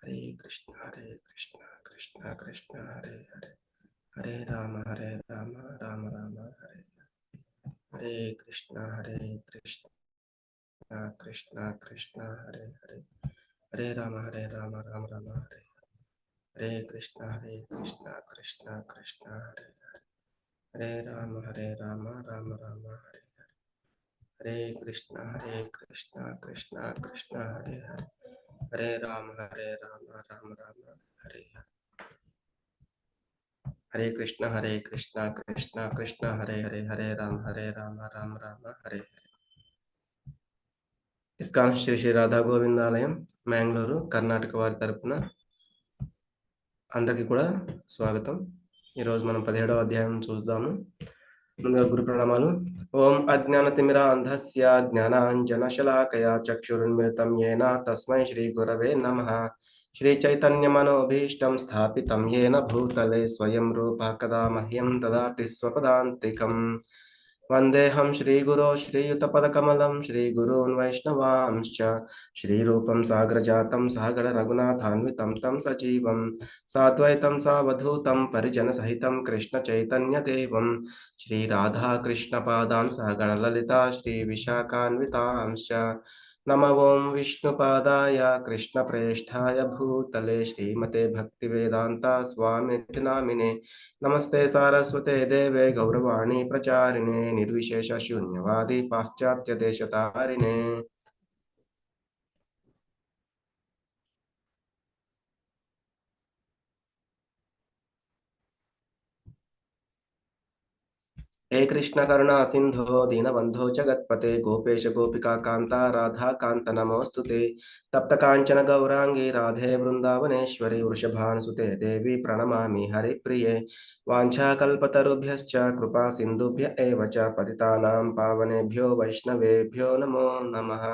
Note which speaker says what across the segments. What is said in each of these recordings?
Speaker 1: Hare Krishna, Krishna Krishna, Hare Hare, Hare Rama, Rama Rama, Hare Hare Krishna, Krishna Krishna, Hare Hare, Hare Rama, Rama Rama, Hare Hare Krishna, Krishna Krishna, Hare Hare Rama, Rama Rama, Hare Hare Krishna, Krishna Krishna, Hare Hare, Hare Rama, Rama Rama, Hare Hare. Hare Krishna, Krishna Krishna, Hare Hare, Hare Rama, Rama Rama, Hare Hare. ISKCON Shri Shri Radha Govindalayam Mangalore Karnataka వారి తరపున అందరికీ కూడా స్వాగతం. ఈరోజు మనం 17వ అధ్యాయం చూద్దాము. ముందుగా గురు ప్రణామాలు. ఓం అజ్ఞానతిమిర అంధస్య జ్ఞానాంజనశలాకయా చక్షురున్మిలితం యేన తస్మై శ్రీ గురవే నమః. శ్రీ చైతన్యమనోభీష్టం స్థాపితం యేన భూతలే స్వయం రూప కదా మహ్యం దదాతి స్వపదాంతికం. వందేహం శ్రీగురో శ్రీయుతపదకమలం శ్రీగురూన్ వైష్ణవాంశ్చ శ్రీరూపం సాగ్రజాతం సహగణ రఘునాథాన్వితం తం సజీవం సాద్వైతం సావధూతం పరిజనసహితం కృష్ణ చైతన్యదేవం శ్రీరాధాకృష్ణపాదాన్ సహగణ లలితా శ్రీవిశాఖాన్వితాంశ్చ. నమ ఓం విష్ణుపాదాయ కృష్ణప్రేష్ఠాయ భూతలే శ్రీమతే భక్తివేదాంత స్వామితి నామినే. నమస్తే సారస్వతే దేవే గౌరవాణి ప్రచారిణే నిర్విశేష శూన్యవాది పాశ్చాత్య దేశతారిణే. हे कृष्ण करुणा सिंधो दीनबंधो जगत्पते गोपेश गोपिका कांता राधा कांत नमोस्तुते. तप्त कांचन गौरांगी राधे वृंदावनेश्वरी वृषभानुसुते देवी प्रणमामि हरिप्रिये. वाञ्छाकल्पतरुभ्यश्च कृपा सिन्धुभ्य एव च पतितानां पावनेभ्यो वैष्णवेभ्यो नमो नमः.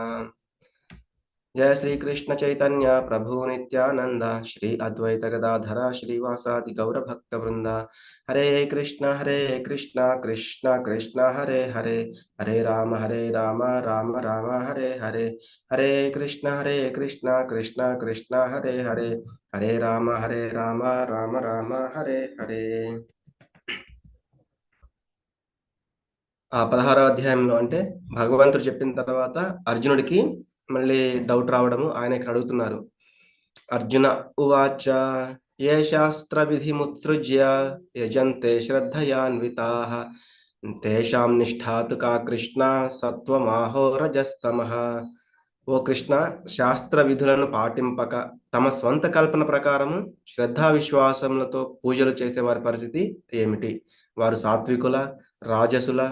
Speaker 1: जय श्री कृष्ण चैतन्य प्रभु नित्यानंद श्री अद्वैत गदाधर श्रीवासादि गौर भक्त वृंदा. हरे कृष्ण कृष्ण कृष्ण हरे हरे, हरे राम राम राम हरे हरे. हरे कृष्ण कृष्ण कृष्ण हरे हरे, हरे राम राम राम हरे हरे. 16వ అధ్యాయంలో అంటే భగవంతుడు చెప్పిన తర్వాత అర్జునుడికి మళ్ళీ డౌట్ రావడము, ఆయన ఇక్కడ అడుగుతున్నారు. అర్జున ఉవాచ ఏ శాస్త్ర విధిముత్సృజ్య యజంతే శ్రద్ధయాన్వితాః తేషాం నిష్ఠాతు కా కృష్ణ సత్వమాహో రజస్తమః. ఓ కృష్ణ, శాస్త్ర విధులను పాటింపక తమ స్వంత కల్పన ప్రకారము శ్రద్ధా విశ్వాసములతో పూజలు చేసే వారి పరిస్థితి ఏమిటి? వారు సాత్వికుల, రాజసుల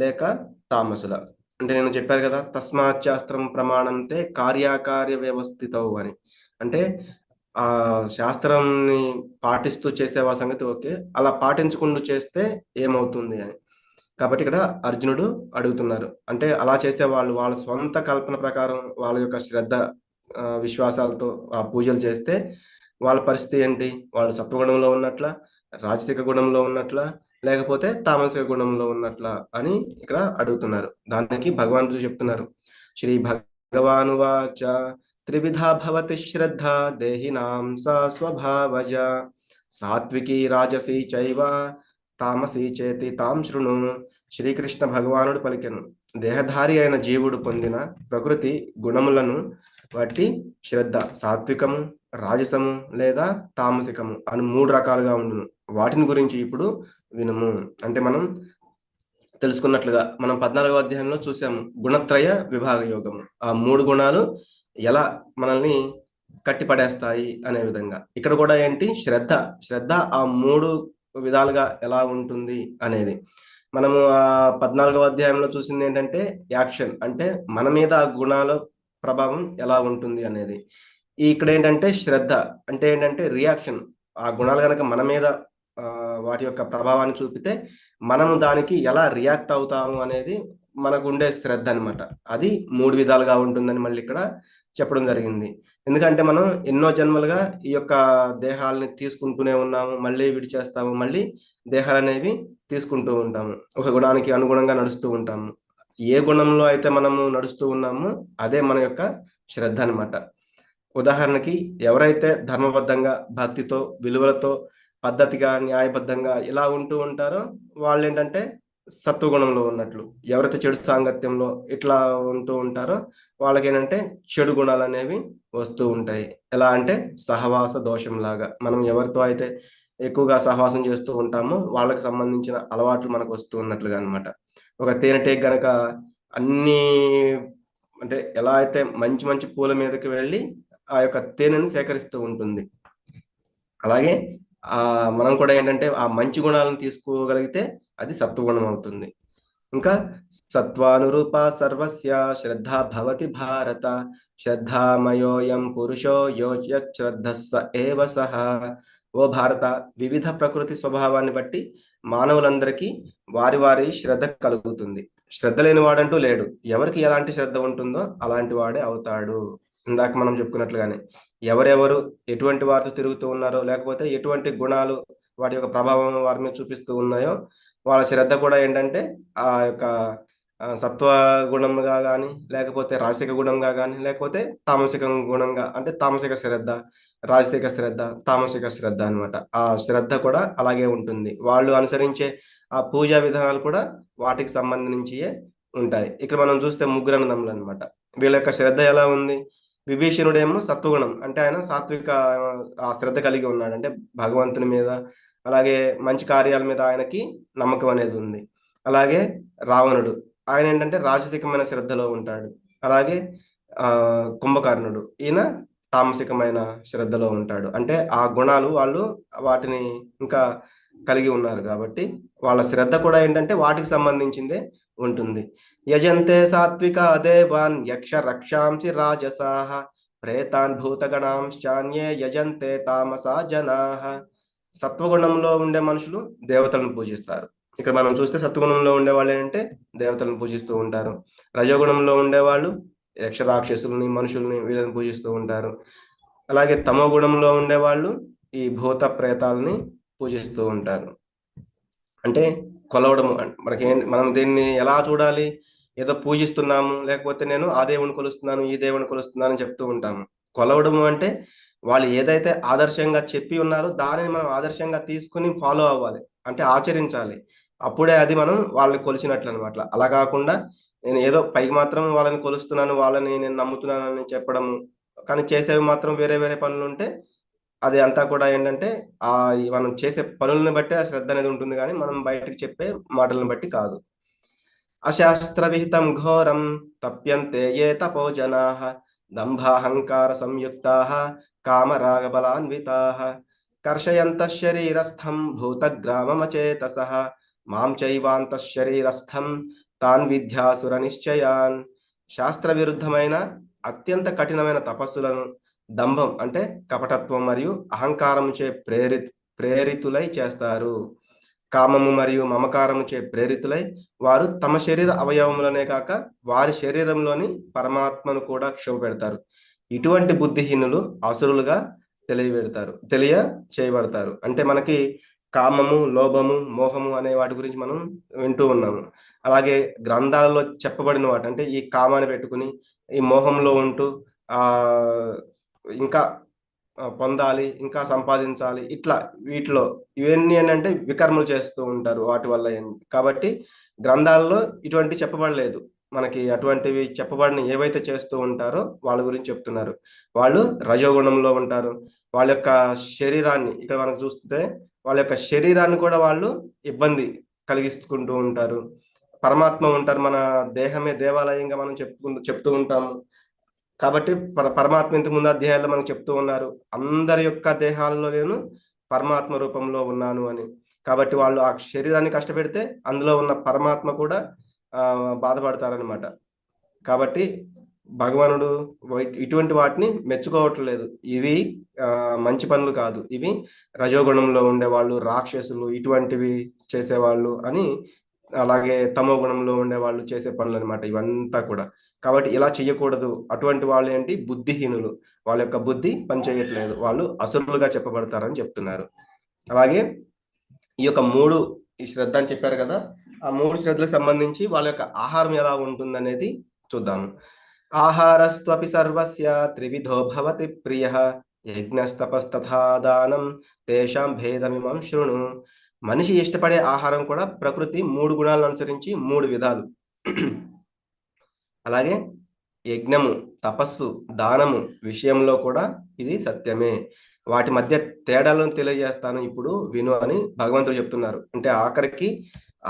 Speaker 1: లేక తామసుల? అంటే నేను చెప్పాను కదా, తస్మాత్ శాస్త్రం ప్రమాణంతే కార్యాకార్య వ్యవస్థితవు అని. అంటే ఆ శాస్త్రాన్ని పాటిస్తూ చేసేవా సంగతి ఓకే, అలా పాటించకుండా చేస్తే ఏమవుతుంది అని. కాబట్టి ఇక్కడ అర్జునుడు అడుగుతున్నారు. అంటే అలా చేసే వాళ్ళు వాళ్ళ స్వంత కల్పన ప్రకారం వాళ్ళ యొక్క శ్రద్ధ విశ్వాసాలతో ఆ పూజలు చేస్తే వాళ్ళ పరిస్థితి ఏంటి? వాళ్ళు సత్వగుణంలో ఉన్నట్ల, రాజసిక గుణంలో ఉన్నట్ల, లేకపోతే తామసిక గుణంలో ఉన్నట్ల అని ఇక్కడ అడుగుతున్నారు. దానికి భగవానుడు చెప్తున్నారు. శ్రీ భగవానువాచ త్రివిధా భవతి శ్రద్ధ దేహినాం సా స్వభావజ సాత్వికీ రాజసీ చైవ తామసీ చేతి తాం శృణు. శ్రీకృష్ణ భగవానుడు పలికెను, దేహధారి అయిన జీవుడు పొందిన ప్రకృతి గుణములను బట్టి శ్రద్ధ సాత్వికము, రాజసము లేదా తామసికము అని 3 రకాలుగా ఉండును. వాటిని గురించి ఇప్పుడు వినుము. అంటే మనం తెలుసుకున్నట్లుగా మనం 14వ అధ్యాయంలో చూసాము గుణత్రయ విభాగ యోగము. ఆ 3 గుణాలు ఎలా మనల్ని కట్టిపడేస్తాయి అనే విధంగా ఇక్కడ కూడా ఏంటి, శ్రద్ధ ఆ 3 విధాలుగా ఎలా ఉంటుంది అనేది. మనము ఆ 14వ అధ్యాయంలో చూసింది ఏంటంటే యాక్షన్, అంటే మన మీద ఆ గుణాల ప్రభావం ఎలా ఉంటుంది అనేది. ఇక్కడ ఏంటంటే శ్రద్ధ అంటే ఏంటంటే రియాక్షన్. ఆ గుణాలు కనుక మన మీద వాటి యొక్క ప్రభావాన్ని చూపితే మనము దానికి ఎలా రియాక్ట్ అవుతాము అనేది మనకు ఉండే శ్రద్ధ అనమాట. అది 3 విధాలుగా ఉంటుందని మళ్ళీ ఇక్కడ చెప్పడం జరిగింది. ఎందుకంటే మనం ఎన్నో జన్మలుగా ఈ యొక్క దేహాలని తీసుకుంటూనే ఉన్నాము, మళ్ళీ విడిచేస్తాము, మళ్ళీ దేహాలు అనేవి తీసుకుంటూ ఉంటాము, ఒక గుణానికి అనుగుణంగా నడుస్తూ ఉంటాము. ఏ గుణంలో అయితే మనము నడుస్తూ ఉన్నామో అదే మన యొక్క శ్రద్ధ అనమాట. ఉదాహరణకి ఎవరైతే ధర్మబద్ధంగా, భక్తితో, విలువలతో, పద్ధతిగా, న్యాయబద్ధంగా ఇలా ఉంటూ ఉంటారో వాళ్ళేంటంటే సత్వగుణంలో ఉన్నట్లు. ఎవరైతే చెడు సాంగత్యంలో ఇట్లా ఉంటూ ఉంటారో వాళ్ళకేంటంటే చెడు గుణాలనేవి వస్తూ ఉంటాయి. ఎలా అంటే సహవాస దోషంలాగా. మనం ఎవరితో అయితే ఎక్కువగా సహవాసం చేస్తూ ఉంటామో వాళ్ళకి సంబంధించిన అలవాట్లు మనకు వస్తూ ఉన్నట్లుగా అన్నమాట. ఒక తేనెటీగ గనక అన్నీ అంటే ఎలా అయితే మంచి మంచి పూల మీదకి వెళ్ళి ఆ యొక్క తేనెని సేకరిస్తూ ఉంటుంది. అలాగే మనం కూడా ఏంటంటే ఆ మంచి గుణాలను తీసుకోగలిగితే అది సత్వగుణం అవుతుంది. ఇంకా సత్వానురూప సర్వస్య శ్రద్ధా భవతి భారత శ్రద్ధామయోయం పురుషో యో యశ్రద్ధః స ఏవ సః. ఓ భారత, వివిధ ప్రకృతి స్వభావాన్ని బట్టి మానవులందరికీ వారి వారి శ్రద్ధ కలుగుతుంది. శ్రద్ధ లేని వాడంటూ లేడు. ఎవరికి ఎలాంటి శ్రద్ధ ఉంటుందో అలాంటి వాడే అవుతాడు. ఇందాక మనం చెప్పుకున్నట్లుగానే ఎవరెవరు ఎటువంటి వారితో తిరుగుతూ ఉన్నారో, లేకపోతే ఎటువంటి గుణాలు వాటి యొక్క ప్రభావం వారి మీద చూపిస్తూ ఉన్నాయో వాళ్ళ శ్రద్ధ కూడా ఏంటంటే ఆ యొక్క సత్వ గుణంగా గాని, లేకపోతే రాజసిక గుణంగా గాని, లేకపోతే తామసిక గుణంగా అంటే తామసిక శ్రద్ధ, రాజసిక శ్రద్ధ, తామసిక శ్రద్ధ అన్నమాట. ఆ శ్రద్ధ కూడా అలాగే ఉంటుంది. వాళ్ళు అనుసరించే ఆ పూజా విధానాలు కూడా వాటికి సంబంధించియే ఉంటాయి. ఇక్కడ మనం చూస్తే ముగ్గురు అన్నదమ్ములన్నమాట. వీళ్ళ యొక్క శ్రద్ధ ఎలా ఉంది? విభీషణుడేమో సత్వగుణం. అంటే ఆయన సాత్విక ఆ శ్రద్ధ కలిగి ఉన్నాడు. అంటే భగవంతుని మీద, అలాగే మంచి కార్యాల మీద ఆయనకి నమ్మకం అనేది ఉంది. అలాగే రావణుడు ఆయనేంటంటే రాజసికమైన శ్రద్ధలో ఉంటాడు. అలాగే కుంభకర్ణుడు ఈయన తామసికమైన శ్రద్ధలో ఉంటాడు. అంటే ఆ గుణాలు వాళ్ళు వాటిని ఇంకా కలిగి ఉన్నారు కాబట్టి వాళ్ళ శ్రద్ధ కూడా ఏంటంటే వాటికి సంబంధించిందే ఉంటుంది. యజంతే సాత్విక దేవాన్ యక్ష రక్షాంసి రాజసాః ప్రేతాన్ భూతగణాంశ్చాన్యే యజంతే తామసా జనాః. సత్వగుణంలో ఉండే మనుషులు దేవతలను పూజిస్తారు. ఇక్కడ మనం చూస్తే సత్వగుణంలో ఉండేవాళ్ళు ఏంటంటే దేవతలను పూజిస్తూ ఉంటారు. రజోగుణంలో ఉండేవాళ్ళు యక్ష రాక్షసుల్ని, మనుషుల్ని వీళ్ళని పూజిస్తూ ఉంటారు. అలాగే తమో గుణంలో ఉండేవాళ్ళు ఈ భూత ప్రేతాలని పూజిస్తూ ఉంటారు. అంటే కొలవడము మనం దీన్ని ఎలా చూడాలి? ఏదో పూజిస్తున్నాము, లేకపోతే నేను ఆ దేవుడిని కొలుస్తున్నాను, ఈ దేవుడిని కొలుస్తున్నాను అని చెప్తూ ఉంటాము. కొలవడము అంటే వాళ్ళు ఏదైతే ఆదర్శంగా చెప్పి ఉన్నారో దానిని మనం ఆదర్శంగా తీసుకొని ఫాలో అవ్వాలి. అంటే ఆచరించాలి. అప్పుడే అది మనం వాళ్ళని కొలిచినట్లనమాట. అలా కాకుండా నేను ఏదో పైకి మాత్రం వాళ్ళని కొలుస్తున్నాను, వాళ్ళని నేను నమ్ముతున్నానని చెప్పడము. కానీ చేసేవి మాత్రం వేరే వేరే పనులుంటే అది అంతా కూడా ఏంటంటే ఈ మనం చేసే పనులను బట్టే ఆ శ్రద్ధ అనేది ఉంటుంది గానీ, మనం బయటకి చెప్పే మాటలను బట్టి కాదు. అశాస్త్ర విహితం ఘోరం తప్యంతే ఏ తపో జనాః దంభాహంకార సంయుక్తాః కామరాగబలాన్వితాః కర్షయంతః శరీరస్థం భూతగ్రామమచేతసః మాం చైవాంతః శరీరస్థం తాన్ విద్యాసుర నిశ్చయాన్. శాస్త్ర విరుద్ధమైన అత్యంత కఠినమైన తపస్సులను దంభం అంటే కపటత్వం మరియు అహంకారముచే ప్రేరితులై చేస్తారు. కామము మరియు మమకారముచే ప్రేరితులై వారు తమ శరీర అవయవములనే కాక వారి శరీరంలోని పరమాత్మను కూడా క్షోభపెడతారు. ఇటువంటి బుద్ధిహీనులు అసురులుగా తెలియ చేయబడతారు. అంటే మనకి కామము, లోభము, మోహము అనే వాటి గురించి మనం వింటూ ఉన్నాము. అలాగే గ్రంథాలలో చెప్పబడిన వాటి అంటే ఈ కామాన్ని పెట్టుకుని ఈ మోహంలో ఉంటూ ఇంకా పొందాలి, ఇంకా సంపాదించాలి ఇట్లా వీటిలో ఇవన్నీ ఏంటంటే వికర్మలు చేస్తూ ఉంటారు వాటి వల్ల. కాబట్టి గ్రంథాల్లో ఇటువంటివి చెప్పబడలేదు. మనకి అటువంటివి చెప్పబడిన ఏవైతే చేస్తూ ఉంటారో వాళ్ళ గురించి చెప్తున్నారు. వాళ్ళు రజోగుణంలో ఉంటారు. వాళ్ళ యొక్క శరీరాన్ని ఇక్కడ మనకు చూస్తే వాళ్ళ యొక్క శరీరాన్ని కూడా వాళ్ళు ఇబ్బంది కలిగిస్తుంటూ ఉంటారు. పరమాత్మ ఉంటారు. మన దేహమే దేవాలయంగా మనం చెప్తూ ఉంటాము. కాబట్టి పరమాత్మ ఇంతకు ముందు అధ్యాయాల్లో మనకు చెప్తూ ఉన్నారు. అందరి యొక్క దేహాల్లో నేను పరమాత్మ రూపంలో ఉన్నాను అని. కాబట్టి వాళ్ళు ఆ శరీరాన్ని కష్టపెడితే అందులో ఉన్న పరమాత్మ కూడా బాధపడతారనమాట. కాబట్టి భగవానుడు ఇటువంటి వాటిని మెచ్చుకోవట్లేదు. ఇవి మంచి పనులు కాదు. ఇవి రజోగుణంలో ఉండేవాళ్ళు, రాక్షసులు ఇటువంటివి చేసేవాళ్ళు అని, అలాగే తమో గుణంలో ఉండేవాళ్ళు చేసే పనులనమాట ఇవంతా కూడా. కాబట్టి ఇలా చెయ్యకూడదు. అటువంటి వాళ్ళేంటి బుద్ధిహీనులు. వాళ్ళ యొక్క బుద్ధి పనిచేయట్లేదు. వాళ్ళు అసురులుగా చెప్పబడతారని చెప్తున్నారు. అలాగే ఈ యొక్క ఈ శ్రద్ధ అని చెప్పారు కదా! ఆ 3 శ్రద్ధలకు సంబంధించి వాళ్ళ యొక్క ఆహారం ఎలా ఉంటుందనేది చూద్దాము. ఆహారస్త్వపి సర్వస్య త్రివిధో భవతి ప్రియః యజ్ఞస్తపస్తథా దానం తేషాం భేదమిమం శృణు. మనిషి ఇష్టపడే ఆహారం కూడా ప్రకృతి 3 గుణాలను అనుసరించి 3 విధాలు. అలాగే యజ్ఞము, తపస్సు, దానము విషయంలో కూడా ఇది సత్యమే. వాటి మధ్య తేడాలను తెలియజేస్తాను ఇప్పుడు విను అని భగవంతుడు చెప్తున్నారు. అంటే ఆఖరికి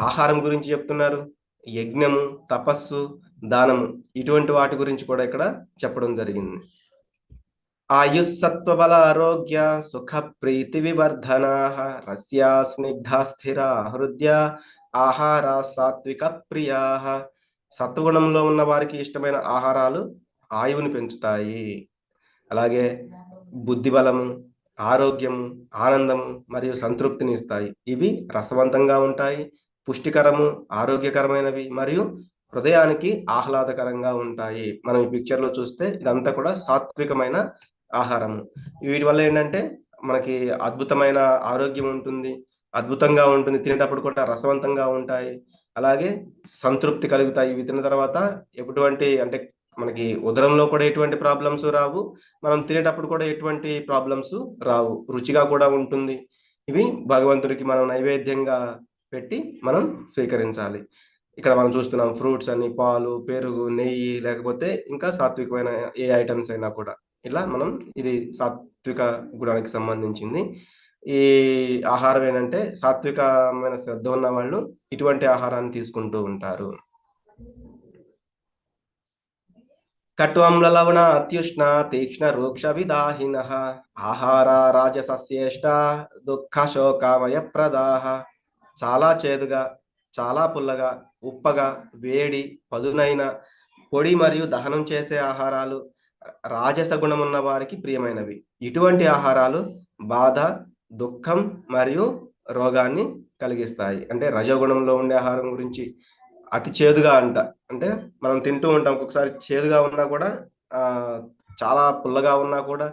Speaker 1: ఆహారం గురించి చెప్తున్నారు, యజ్ఞము, తపస్సు, దానము ఇటువంటి వాటి గురించి కూడా ఇక్కడ చెప్పడం జరిగింది. ఆయుస్సత్వబల ఆరోగ్య సుఖ ప్రీతి వివర్ధనాః రస్యా స్నిగ్ధా స్థిరా హృదయ ఆహార సాత్విక ప్రియాః. సత్వగుణంలో ఉన్న వారికి ఇష్టమైన ఆహారాలు ఆయువుని పెంచుతాయి. అలాగే బుద్ధిబలము, ఆరోగ్యము, ఆనందము మరియు సంతృప్తిని ఇస్తాయి. ఇవి రసవంతంగా ఉంటాయి, పుష్టికరము, ఆరోగ్యకరమైనవి మరియు హృదయానికి ఆహ్లాదకరంగా ఉంటాయి. మనం ఈ పిక్చర్లో చూస్తే ఇదంతా కూడా సాత్వికమైన ఆహారము. వీటి వల్ల ఏంటంటే మనకి అద్భుతమైన ఆరోగ్యం ఉంటుంది, అద్భుతంగా ఉంటుంది, తినేటప్పుడు కూడా రసవంతంగా ఉంటాయి, అలాగే సంతృప్తి కలుగుతాయి. ఇవి తిన్న తర్వాత ఎటువంటి అంటే మనకి ఉదరంలో కూడా ఎటువంటి ప్రాబ్లమ్స్ రావు, మనం తినేటప్పుడు కూడా ఎటువంటి ప్రాబ్లమ్స్ రావు, రుచిగా కూడా ఉంటుంది. ఇవి భగవంతుడికి మనం నైవేద్యంగా పెట్టి మనం స్వీకరించాలి. ఇక్కడ మనం చూస్తున్నాం ఫ్రూట్స్ అని, పాలు, పెరుగు, నెయ్యి, లేకపోతే ఇంకా సాత్వికమైన ఏ ఐటమ్స్ అయినా కూడా ఇలా మనం ఇది సాత్విక గుణానికి సంబంధించింది. ఈ ఆహారం ఏంటంటే సాత్వికమైన శ్రద్ధ ఉన్న వాళ్ళు ఇటువంటి ఆహారాన్ని తీసుకుంటూ ఉంటారు. కట్వామ్ల లవణ అత్యుష్ణ తీక్ష్ణ రూక్ష విదాహినః ఆహార రాజసస్యేష్ట దుఃఖ శోకామయ ప్రదాహ. చాలా చేదుగా, చాలా పుల్లగా, ఉప్పగా, వేడి, పదునైన, పొడి మరియు దహనం చేసే ఆహారాలు రాజస గుణం ఉన్న వారికి ప్రియమైనవి. ఇటువంటి ఆహారాలు బాధ, దుఃఖం మరియు రోగాన్ని కలిగిస్తాయి. అంటే రజోగుణంలో ఉండే ఆహారం గురించి అతి చేదుగా అంటే మనం తింటూ ఉంటాం, ఒక్కొక్కసారి చేదుగా ఉన్నా కూడా చాలా పుల్లగా ఉన్నా కూడా,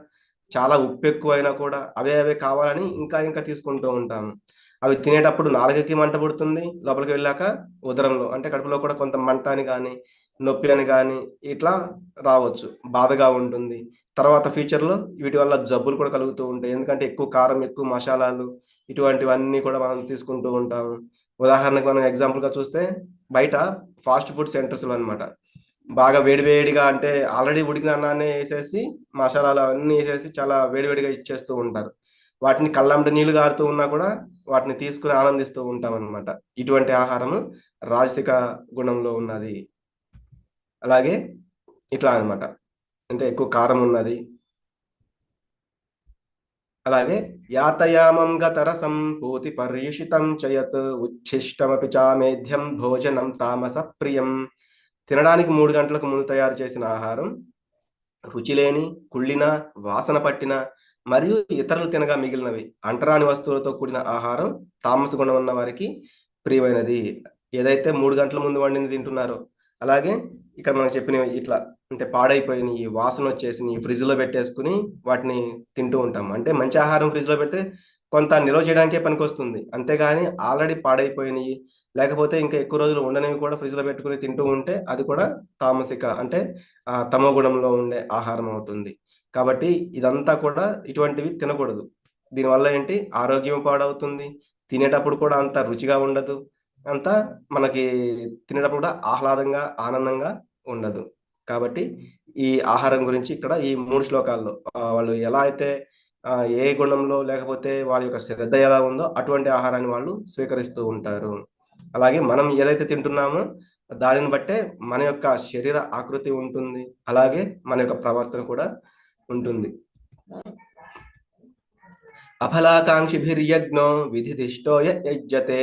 Speaker 1: చాలా ఉప్పు ఎక్కువైనా కూడా అవే కావాలని ఇంకా తీసుకుంటూ ఉంటాము. అవి తినేటప్పుడు నాలుకకి మంట పుడుతుంది, లోపలికి వెళ్ళాక ఉదరంలో అంటే కడుపులో కూడా కొంత మంట అని కానీ, నొప్పి అని కానీ ఇట్లా రావచ్చు, బాధగా ఉంటుంది. తర్వాత ఫ్యూచర్లో వీటి వల్ల జబ్బులు కూడా కలుగుతూ ఉంటాయి. ఎందుకంటే ఎక్కువ కారం, ఎక్కువ మసాలాలు ఇటువంటివన్నీ కూడా మనం తీసుకుంటూ ఉంటాము. ఉదాహరణకు మనం ఎగ్జాంపుల్గా చూస్తే బయట ఫాస్ట్ ఫుడ్ సెంటర్స్లో అనమాట, బాగా వేడివేడిగా అంటే ఆల్రెడీ ఉడికిన అన్నాన్ని వేసేసి మసాలాలు అవన్నీ వేసేసి చాలా వేడివేడిగా ఇచ్చేస్తూ ఉంటారు. వాటిని కళ్ళంటి నీళ్లు గారుతూ ఉన్నా కూడా వాటిని తీసుకుని ఆనందిస్తూ ఉంటాం అనమాట. ఇటువంటి ఆహారము రాజసిక గుణంలో ఉన్నది. అలాగే ఇట్లా అనమాట, అంటే ఎక్కువ కారం ఉన్నది. అలాగే యాతయామం గతరసం పూతి పర్యుషితం చయత్ ఉచ్ఛిష్టమపి చామేధ్యం భోజనం తామస ప్రియం. తినడానికి 3 గంటలకు ముందు తయారు చేసిన ఆహారం రుచి లేని, కుళ్ళిన, వాసన పట్టిన మరియు ఇతరులు తినగా మిగిలినవి అంటరాని వస్తువులతో కూడిన ఆహారం తామస గుణం ఉన్న వారికి ప్రియమైనది. ఏదైతే 3 గంటల ముందు వండింది తింటున్నారో, అలాగే ఇక్కడ మనం చెప్పినవి ఇట్లా అంటే పాడైపోయినయి, వాసన వచ్చేసినయి ఫ్రిడ్జ్‌లో పెట్టేసుకొని వాటిని తింటూ ఉంటాం. అంటే మంచి ఆహారం ఫ్రిడ్జ్‌లో పెడితే కొంత నిల్వ చేయడానికే పనికొస్తుంది. అంతేగాని ఆల్రెడీ పాడైపోయినయి, లేకపోతే ఇంకా ఎక్కువ రోజులు ఉండనివి కూడా ఫ్రిడ్జ్‌లో పెట్టుకొని తింటూ ఉంటే అది కూడా తామసిక అంటే తమో గుణంలో ఉండే ఆహారం అవుతుంది. కాబట్టి ఇదంతా కూడా ఇటువంటివి తినకూడదు. దీనివల్ల ఏంటి ఆరోగ్యం పాడవుతుంది. తినేటప్పుడు కూడా అంత రుచిగా ఉండదు. అంతా మనకి తినేటప్పుడు కూడా ఆహ్లాదంగా, ఆనందంగా ఉండదు. కాబట్టి ఈ ఆహారం గురించి ఇక్కడ ఈ 3 శ్లోకాల్లో వాళ్ళు ఎలా అయితే ఏ గుణంలో లేకపోతే వారి యొక్క శ్రద్ధ ఎలా ఉందో అటువంటి ఆహారాన్ని వాళ్ళు స్వీకరిస్తూ ఉంటారు. అలాగే మనం ఏదైతే తింటున్నామో దానిని బట్టే మన యొక్క శరీర ఆకృతి ఉంటుంది. అలాగే మన యొక్క ప్రవర్తన కూడా ఉంటుంది. అఫలాకాంక్షిభిర్యజ్ఞో విధిదిష్టో యజ్జతే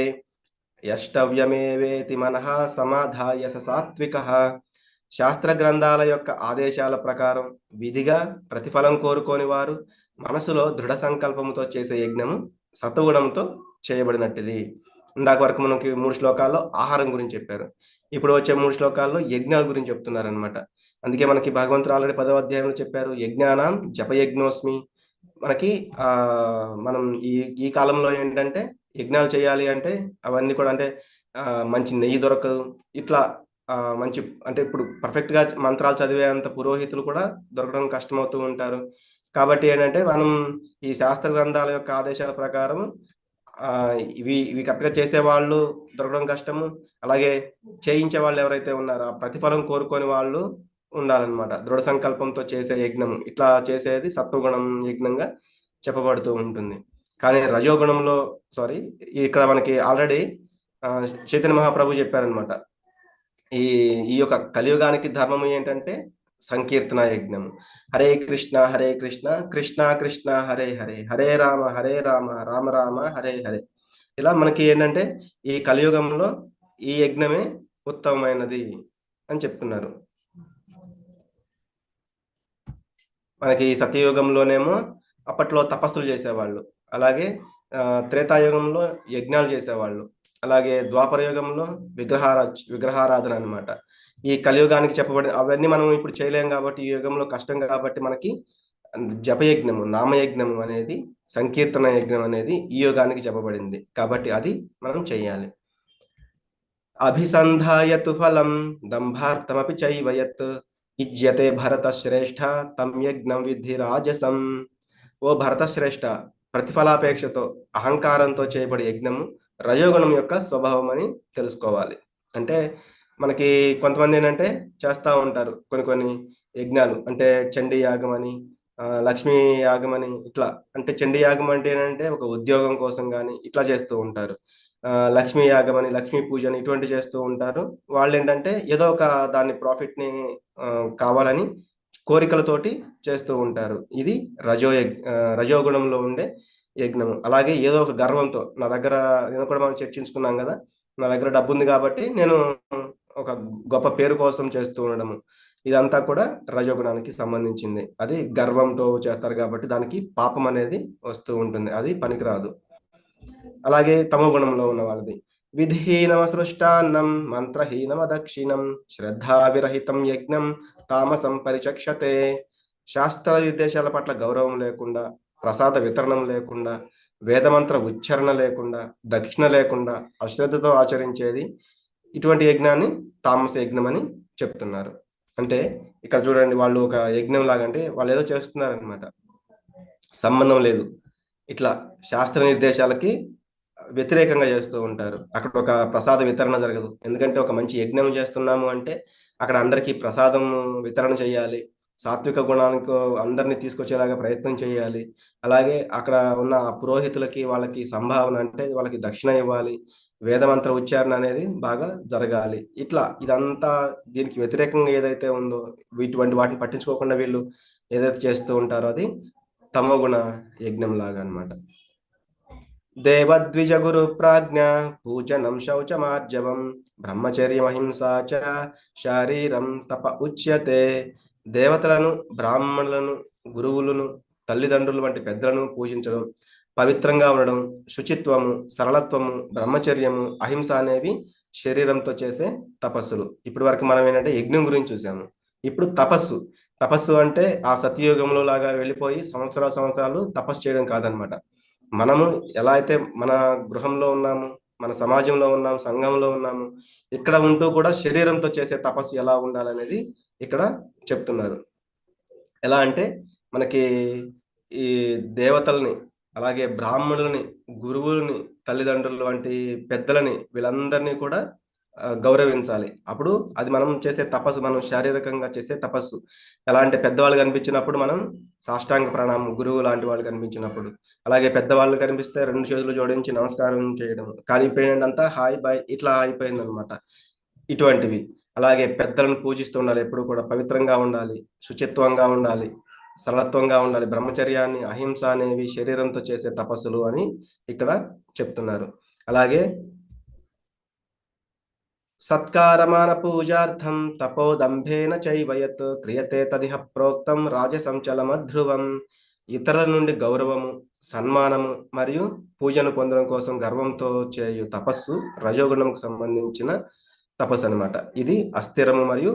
Speaker 1: యష్టవ్యమేవేతి మనః సమాధాయ సాత్వికః. శాస్త్ర గ్రంథాల యొక్క ఆదేశాల ప్రకారం విధిగా ప్రతిఫలం కోరుకోని వారు మనసులో దృఢ సంకల్పముతో చేసే యజ్ఞము సత్వగుణంతో చేయబడినట్టిది. ఇందాక వరకు మనకి 3 శ్లోకాల్లో ఆహారం గురించి చెప్పారు. ఇప్పుడు వచ్చే 3 శ్లోకాల్లో యజ్ఞాల గురించి చెప్తున్నారనమాట. అందుకే మనకి భగవంతుడు ఆల్రెడీ 10వ అధ్యాయంలో చెప్పారు, యజ్ఞానాం జపయజ్ఞోస్మి. మనకి మనం ఈ ఈ కాలంలో ఏంటంటే యజ్ఞాలు చేయాలి అంటే అవన్నీ కూడా అంటే మంచి నెయ్యి దొరకదు. ఇట్లా మంచి అంటే ఇప్పుడు పర్ఫెక్ట్‌గా మంత్రాలు చదివేంత పురోహితులు కూడా దొరకడం కష్టమవుతూ ఉంటారు. కాబట్టి ఏంటంటే మనం ఈ శాస్త్ర గ్రంథాల యొక్క ఆదేశాల ప్రకారం ఇవి కరెక్ట్‌గా చేసేవాళ్ళు దొరకడం కష్టము. అలాగే చేయించే వాళ్ళు ఎవరైతే ఉన్నారో ఆ ప్రతిఫలం కోరుకోని వాళ్ళు ఉండాలనమాట. దృఢ సంకల్పంతో చేసే యజ్ఞం. ఇట్లా చేసేది సత్వగుణం యజ్ఞంగా చెప్పబడుతూ ఉంటుంది. కానీ రజోగుణంలో సారీ ఇక్కడ మనకి ఆల్రెడీ చైతన్య మహాప్రభు చెప్పారనమాట. ఈ ఈ యొక్క కలియుగానికి ధర్మం ఏంటంటే సంకీర్తన యజ్ఞం. హరే కృష్ణ, కృష్ణ కృష్ణ హరే హరే, హరే రామ, రామ రామ హరే హరే. ఇలా మనకి ఏంటంటే ఈ కలియుగంలో ఈ యజ్ఞమే ఉత్తమమైనది అని చెప్తున్నారు. మనకి సత్యయుగంలోనేమో అప్పట్లో తపస్సులు చేసేవాళ్ళు. అలాగే త్రేతాయుగంలో యజ్ఞాలు చేసేవాళ్ళు. అలాగే ద్వాపర యుగంలో విగ్రహారాధన అనమాట. ఈ కలియుగానికి చెప్పబడిన అవన్నీ మనం ఇప్పుడు చేయలేం కాబట్టి, ఈ యుగంలో కష్టం కాబట్టి మనకి జపయజ్ఞము, నామయజ్ఞము అనేది, సంకీర్తన యజ్ఞం అనేది ఈ యుగానికి చెప్పబడింది. కాబట్టి అది మనం చెయ్యాలి. అభిసంధాయతు ఫలం దంభార్థమపి చైవ యత్ ఇజ్యతే భరత శ్రేష్ఠ తం యజ్ఞం విద్ధి రాజసం. ఓ భరత శ్రేష్ఠ, ప్రతిఫలాపేక్షతో అహంకారంతో చేయబడే యజ్ఞము రజోగుణం యొక్క స్వభావం అని తెలుసుకోవాలి. అంటే మనకి కొంతమంది ఏంటంటే చేస్తూ ఉంటారు కొన్ని కొన్ని యజ్ఞాలు. అంటే చండీ యాగం అని, లక్ష్మీ యాగం అని, ఇట్లా. అంటే చండీ యాగం అంటే ఏంటంటే ఒక ఉద్యోగం కోసం కానీ ఇట్లా చేస్తూ ఉంటారు. లక్ష్మీ యాగం అని, లక్ష్మీ పూజ అని ఇటువంటి చేస్తూ ఉంటారు. వాళ్ళేంటంటే ఏదో ఒక దాన్ని ప్రాఫిట్‌ని కావాలని కోరికలతోటి చేస్తూ ఉంటారు. ఇది రజోగుణంలో ఉండే యజ్ఞము. అలాగే ఏదో ఒక గర్వంతో నా దగ్గర నేను కూడా మనం చర్చించుకున్నాం గదా! నా దగ్గర డబ్బుంది గాబట్టి నేను ఒక గొప్ప పేరు కోసం చేస్తూ ఉండడము. ఇదంతా కూడా రజోగుణానికి సంబంధించింది. అది గర్వంతో చేస్తారు గాబట్టి దానికి పాపం అనేది వస్తూ ఉంటుంది. అది పనికిరాదు. అలాగే తమో గుణంలో ఉన్న వాళ్ళది. విధిహీనమసృష్టాన్నం మంత్రహీనమదక్షిణం శ్రద్ధావిరహితం యజ్ఞం తామసం పరిచక్షతే. శాస్త్ర నిర్దేశాల పట్ల గౌరవం లేకుండా, ప్రసాద వితరణం లేకుండా, వేదమంత్ర ఉచ్చారణ లేకుండా, దక్షిణ లేకుండా అశ్రద్ధతో ఆచరించేది ఇటువంటి యజ్ఞాన్ని తామస యజ్ఞం అని చెప్తున్నారు. అంటే ఇక్కడ చూడండి, వాళ్ళు ఒక యజ్ఞం లాగంటే వాళ్ళు ఏదో చేస్తున్నారనమాట. సంబంధం లేదు. ఇట్లా శాస్త్ర నిర్దేశాలకి వ్యతిరేకంగా చేస్తూ ఉంటారు. అక్కడ ఒక ప్రసాద వితరణ జరగదు. ఎందుకంటే ఒక మంచి యజ్ఞం చేస్తున్నాము అంటే అక్కడ అందరికీ ప్రసాదం వితరణ చేయాలి. సాత్విక గుణానికి అందరిని తీసుకొచ్చేలాగా ప్రయత్నం చేయాలి. అలాగే అక్కడ ఉన్న పురోహితులకి వాళ్ళకి సంభావన అంటే వాళ్ళకి దక్షిణ ఇవ్వాలి. వేదమంత్ర ఉచ్చారణ అనేది బాగా జరగాలి. ఇట్లా ఇదంతా దీనికి వ్యతిరేకంగా ఏదైతే ఉందో ఇటువంటి వాటిని పట్టించుకోకుండా వీళ్ళు ఏదైతే చేస్తూ ఉంటారో అది తమోగుణ యజ్ఞం లాగా అన్నమాట. దేవద్విజ గురు ప్రాజ్ఞ పూజనం శౌచమార్జవం బ్రహ్మచర్యమహింసా చ శారీరం తప ఉచ్యతే. దేవతలను, బ్రాహ్మణులను, గురువులను, తల్లిదండ్రులు వంటి పెద్దలను పూజించడం, పవిత్రంగా ఉండడం, శుచిత్వము, సరళత్వము, బ్రహ్మచర్యము, అహింస అనేవి శరీరంతో చేసే తపస్సులు. ఇప్పటి వరకు మనం ఏంటంటే యజ్ఞం గురించి చూసాము. ఇప్పుడు తపస్సు. తపస్సు అంటే ఆ సత్యయుగంలో లాగా వెళ్ళిపోయి సంవత్సరాలు తపస్సు చేయడం కాదనమాట. మనము ఎలా అయితే మన గృహంలో ఉన్నాము, మన సమాజంలో ఉన్నాము, సంఘంలో ఉన్నాము, ఇక్కడ ఉంటూ కూడా శరీరంతో చేసే తపస్సు ఎలా ఉండాలనేది ఇక్కడ చెప్తున్నారు. ఎలా అంటే మనకి ఈ దేవతల్ని, అలాగే బ్రాహ్మణులని, గురువులని, తల్లిదండ్రులు వంటి పెద్దలని వీళ్ళందరినీ కూడా గౌరవించాలి. అప్పుడు అది మనం చేసే తపస్సు, మనం శారీరకంగా చేసే తపస్సు. ఎలా అంటే పెద్దవాళ్ళు కనిపించినప్పుడు మనం సాష్టాంగ ప్రణామం, గురువు లాంటి వాళ్ళు కనిపించినప్పుడు. అలాగే పెద్దవాళ్ళు కనిపిస్తే 2 చేతులు జోడించి నమస్కారం చేయడం. కానీ ఇప్పుడేంటంటే అంతా హాయ్, బాయ్ ఇట్లా అయిపోయిందనమాట. ఇటువంటివి. అలాగే పెద్దలను పూజిస్తూ ఉండాలి. ఎప్పుడు కూడా పవిత్రంగా ఉండాలి, శుచిత్వంగా ఉండాలి, సరళత్వంగా ఉండాలి. బ్రహ్మచర్యాన్ని, అహింస అనేవి శరీరంతో చేసే తపస్సులు అని ఇక్కడ చెప్తున్నారు. అలాగే సత్కారమాన పూజార్థం తపోదంభేన చైవ యత్ క్రియతే తదిహ ప్రోక్తం రాజసం చలమధ్రువం. ఇతరుల నుండి గౌరవము, సన్మానము మరియు పూజను పొందడం కోసం గర్వంతో చేయు తపస్సు రజోగుణంకు సంబంధించిన తపస్సు అన్నమాట. ఇది అస్థిరము మరియు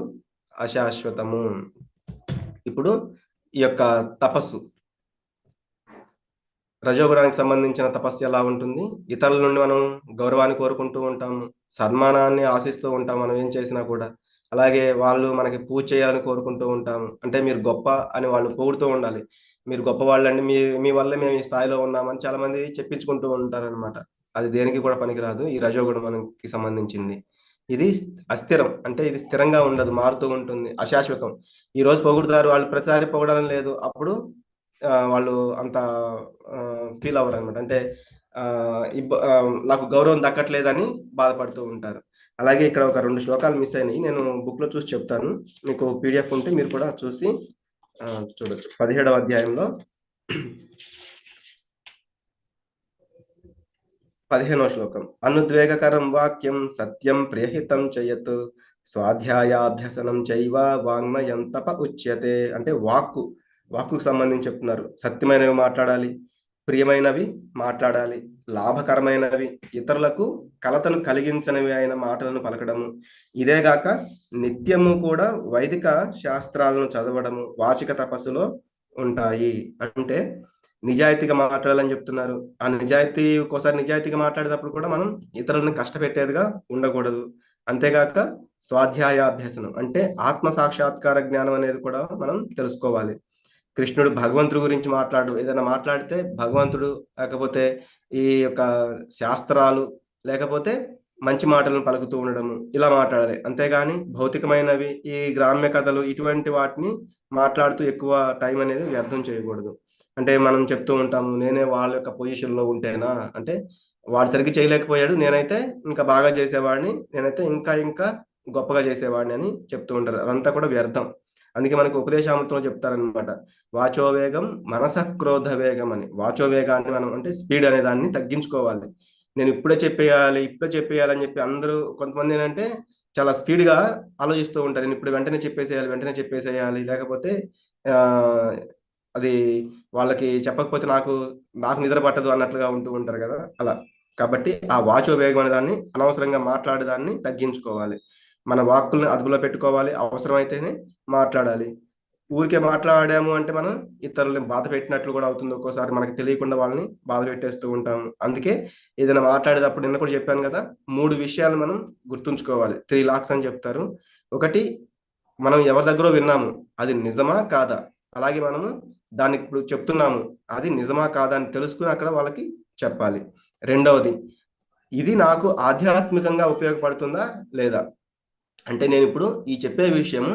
Speaker 1: అశాశ్వతము. ఇప్పుడు ఈ యొక్క తపస్సు రజోగుణానికి సంబంధించిన తపస్సు ఎలా ఉంటుంది? ఇతరుల నుండి మనం గౌరవాన్ని కోరుకుంటూ ఉంటాము, సన్మానాన్ని ఆశిస్తూ ఉంటాం మనం ఏం చేసినా కూడా. అలాగే వాళ్ళు మనకి పూజ చేయాలని కోరుకుంటూ ఉంటాము. అంటే మీరు గొప్ప అని వాళ్ళు పొగుడుతూ ఉండాలి. మీరు గొప్పవాళ్ళండి, మీ వల్లే మేము ఈ స్థాయిలో ఉన్నామని చాలా మంది చెప్పించుకుంటూ ఉంటారనమాట. అది దేనికి కూడా పనికిరాదు. ఈ రజోగుణానికి సంబంధించింది. ఇది అస్థిరం. అంటే ఇది స్థిరంగా ఉండదు. మారుతూ ఉంటుంది. అశాశ్వతం. ఈరోజు పొగుడుతారు. వాళ్ళు ప్రతిసారి పొగడాలని లేదు. అప్పుడు వాళ్ళు అంత ఫీల్ అవ్వరనమాట. అంటే నాకు గౌరవం దక్కట్లేదని బాధపడుతూ ఉంటారు. అలాగే ఇక్కడ ఒక 2 శ్లోకాలు మిస్ అయినాయి. నేను బుక్‌లో చూసి చెప్తాను. మీకు పీడిఎఫ్ ఉంటే మీరు కూడా చూసి చూడొచ్చు. 17వ అధ్యాయంలో 15వ శ్లోకం. అనుద్వేగకరం వాక్యం సత్యం ప్రియహితం చయత్ స్వాధ్యాయాభ్యసనం చైవ వాంగ్మయం తప ఉచ్యతే. అంటే వాక్కుకు సంబంధించి చెప్తున్నారు. సత్యమైనవి మాట్లాడాలి, ప్రియమైనవి మాట్లాడాలి, లాభకరమైనవి, ఇతరులకు కలతను కలిగించనివి అయిన మాటలను పలకడము. ఇదేగాక నిత్యము కూడా వైదిక శాస్త్రాలను చదవడము వాచిక తపస్సులో ఉంటాయి. అంటే నిజాయితీగా మాట్లాడాలని చెప్తున్నారు. ఆ నిజాయితీ ఒక్కోసారి నిజాయితీగా మాట్లాడేటప్పుడు కూడా మనం ఇతరులను కష్టపెట్టేదిగా ఉండకూడదు. అంతేగాక స్వాధ్యాయాభ్యసనం అంటే ఆత్మ సాక్షాత్కార జ్ఞానం అనేది కూడా మనం తెలుసుకోవాలి. కృష్ణుడు భగవంతుడి గురించి ఏదైనా మాట్లాడితే భగవంతుడు, లేకపోతే ఈ యొక్క శాస్త్రాలు, లేకపోతే మంచి మాటలను పలుకుతూ ఉండడము, ఇలా మాట్లాడాలి. అంతేగాని భౌతికమైనవి, ఈ గ్రామ్య కథలు ఇటువంటి వాటిని మాట్లాడుతూ ఎక్కువ టైం అనేది వ్యర్థం చేయకూడదు. అంటే మనం చెప్తూ ఉంటాము, నేనే వాళ్ళ యొక్క పొజిషన్‌లో ఉంటేనా అంటే వాడు సరిగ్గా చేయలేకపోయాడు. నేనైతే ఇంకా బాగా చేసేవాడిని. నేనైతే ఇంకా గొప్పగా చేసేవాడిని అని చెప్తూ ఉంటారు. అదంతా కూడా వ్యర్థం. అందుకే మనకు ఉపదేశామృతంలో చెప్తారనమాట. వాచో వేగం మనసః క్రోధ వేగం అని. వాచో వేగాన్ని మనం అంటే స్పీడ్ అనే దాన్ని తగ్గించుకోవాలి. నేను ఇప్పుడే చెప్పేయాలి అని చెప్పి అందరూ కొంతమంది ఏంటంటే చాలా స్పీడ్‌గా ఆలోచిస్తూ ఉంటారు. నేను ఇప్పుడు వెంటనే చెప్పేసేయాలి. లేకపోతే ఆహ్, అది వాళ్ళకి చెప్పకపోతే నాకు నిద్ర పట్టదు అన్నట్లుగా ఉంటూ ఉంటారు కదా! అలా. కాబట్టి ఆ వాచో వేగం అనే దాన్ని అనవసరంగా మాట్లాడేదాన్ని తగ్గించుకోవాలి. మన వాక్కుల్ని అదుపులో పెట్టుకోవాలి. అవసరమైతేనే మాట్లాడాలి. ఊరికే మాట్లాడాము అంటే మనం ఇతరులని బాధ పెట్టినట్లు కూడా అవుతుంది. ఒక్కోసారి మనకు తెలియకుండా వాళ్ళని బాధ పెట్టేస్తూ ఉంటాము. అందుకే ఏదైనా మాట్లాడేటప్పుడు నిన్న కూడా చెప్పాను గదా! 3 విషయాలు మనం గుర్తుంచుకోవాలి. 3 లాక్స్ అని చెప్తారు. ఒకటి, మనం ఎవరి దగ్గరో విన్నాము. అది నిజమా? కాదా? అలాగే మనము దాన్ని ఇప్పుడు చెప్తున్నాము. అది నిజమా? కాదా? అని తెలుసుకొని అక్కడ వాళ్ళకి చెప్పాలి. రెండవది, ఇది నాకు ఆధ్యాత్మికంగా ఉపయోగపడుతుందా? లేదా? అంటే నేనిప్పుడు ఈ చెప్పే విషయము,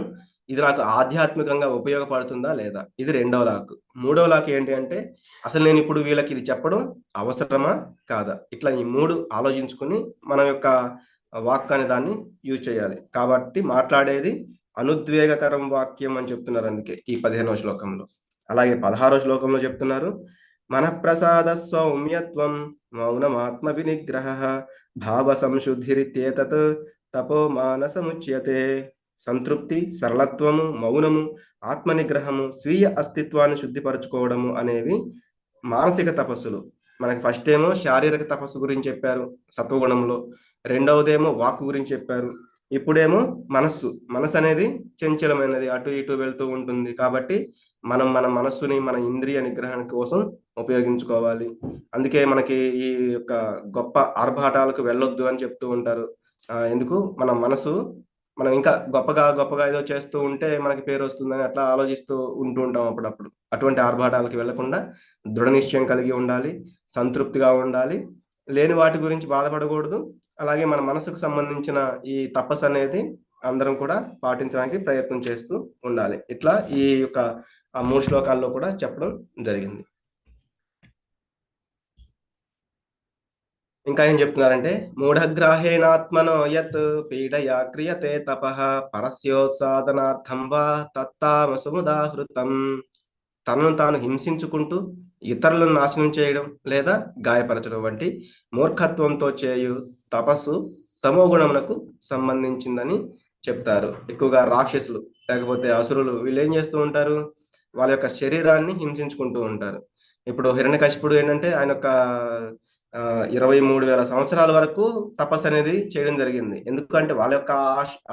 Speaker 1: ఇది నాకు ఆధ్యాత్మికంగా ఉపయోగపడుతుందా? లేదా? ఇది రెండవ లాకు. మూడవ లాక్ ఏంటి అంటే, అసలు నేనిప్పుడు వీళ్ళకి ఇది చెప్పడం అవసరమా? కాదా? ఇట్లా ఈ 3 ఆలోచించుకొని మన యొక్క వాక్ అనే దాన్ని యూజ్ చేయాలి. కాబట్టి మాట్లాడేది అనుద్వేగకరం వాక్యం అని చెప్తున్నారు అందుకే ఈ 15వ శ్లోకంలో. అలాగే 16వ శ్లోకంలో చెప్తున్నారు. మనఃప్రసాద సౌమ్యత్వం మౌనమాత్మ వినిగ్రహః భావ సంశుద్ధిరిత్యేతత్ తపో మానసముచ్యతే. సంతృప్తి, సరళత్వము, మౌనము, ఆత్మనిగ్రహము, స్వీయ అస్తిత్వాన్ని శుద్ధిపరచుకోవడము అనేవి మానసిక తపస్సులు. మనకి ఫస్ట్ ఏమో శారీరక తపస్సు గురించి చెప్పారు సత్వగుణంలో. రెండవదేమో వాక్కు గురించి చెప్పారు. ఇప్పుడేమో మనస్సు. మనసు అనేది చంచలమైనది. అటు ఇటు వెళ్తూ ఉంటుంది. కాబట్టి మనం మన మనస్సుని మన ఇంద్రియ నిగ్రహం కోసం ఉపయోగించుకోవాలి. అందుకే మనకి ఈ యొక్క గొప్ప ఆర్భాటాలకు వెళ్ళొద్దు అని చెప్తూ ఉంటారు. ఎందుకు? మన మనసు మనం ఇంకా గొప్పగా ఏదో చేస్తూ ఉంటే మనకి పేరొస్తుందని అట్లా ఆలోచిస్తూ ఉంటూ ఉంటాం అప్పుడప్పుడు. అటువంటి ఆర్భాటాలకు వెళ్ళకుండా దృఢ నిశ్చయం కలిగి ఉండాలి. సంతృప్తిగా ఉండాలి. లేని వాటి గురించి బాధపడకూడదు. అలాగే మన మనసుకు సంబంధించిన ఈ తపస్సనేది అందరం కూడా పాటించడానికి ప్రయత్నం చేస్తూ ఉండాలి. ఇట్లా ఈ యొక్క ఆ 3 శ్లోకాల్లో కూడా చెప్పడం జరిగింది. ఇంకా ఏం చెప్తున్నారంటే, మూఢగ్రాహేణాత్మనో యత్ పీడయా క్రియతే తపః పరస్యోత్సాదనార్థం వా తత్తామసముదాహృతం. తనను తాను హింసించుకుంటూ ఇతరులను నాశనం చేయడం లేదా గాయపరచడం వంటి మూర్ఖత్వంతో చేయు తపస్సు తమో గుణమునకు సంబంధించిందని చెప్తారు. ఎక్కువగా రాక్షసులు, లేకపోతే అసురులు వీళ్ళేం చేస్తూ ఉంటారు? వాళ్ళ యొక్క శరీరాన్ని హింసించుకుంటూ ఉంటారు. ఇప్పుడు హిరణ్యకశిపుడు ఏంటంటే ఆయన యొక్క 23,000 సంవత్సరాల వరకు తపస్సనేది చేయడం జరిగింది. ఎందుకంటే వాళ్ళ యొక్క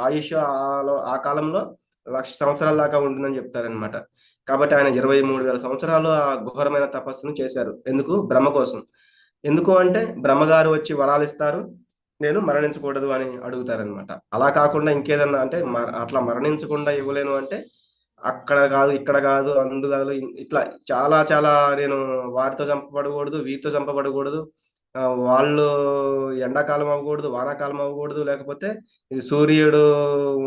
Speaker 1: ఆయుష్ ఆ కాలంలో 1,00,000 సంవత్సరాల దాకా ఉంటుందని చెప్తారనమాట. కాబట్టి ఆయన 23,000 సంవత్సరాలు ఆ ఘోరమైన తపస్సును చేశారు. ఎందుకు? బ్రహ్మ కోసం. ఎందుకు అంటే బ్రహ్మగారు వచ్చి వరాలిస్తారు. నేను మరణించకూడదు అని అడుగుతారనమాట. అలా కాకుండా ఇంకేదన్నా అంటే అట్లా మరణించకుండా ఇవ్వలేను అంటే అక్కడ కాదు, ఇక్కడ కాదు, అందు కాదు, ఇట్లా చాలా చాలా నేను వారితో చంపబడకూడదు, వీరితో చంపబడకూడదు, వాళ్ళు ఎండాకాలం అవ్వకూడదు, వానాకాలం అవ్వకూడదు, లేకపోతే ఇది సూర్యుడు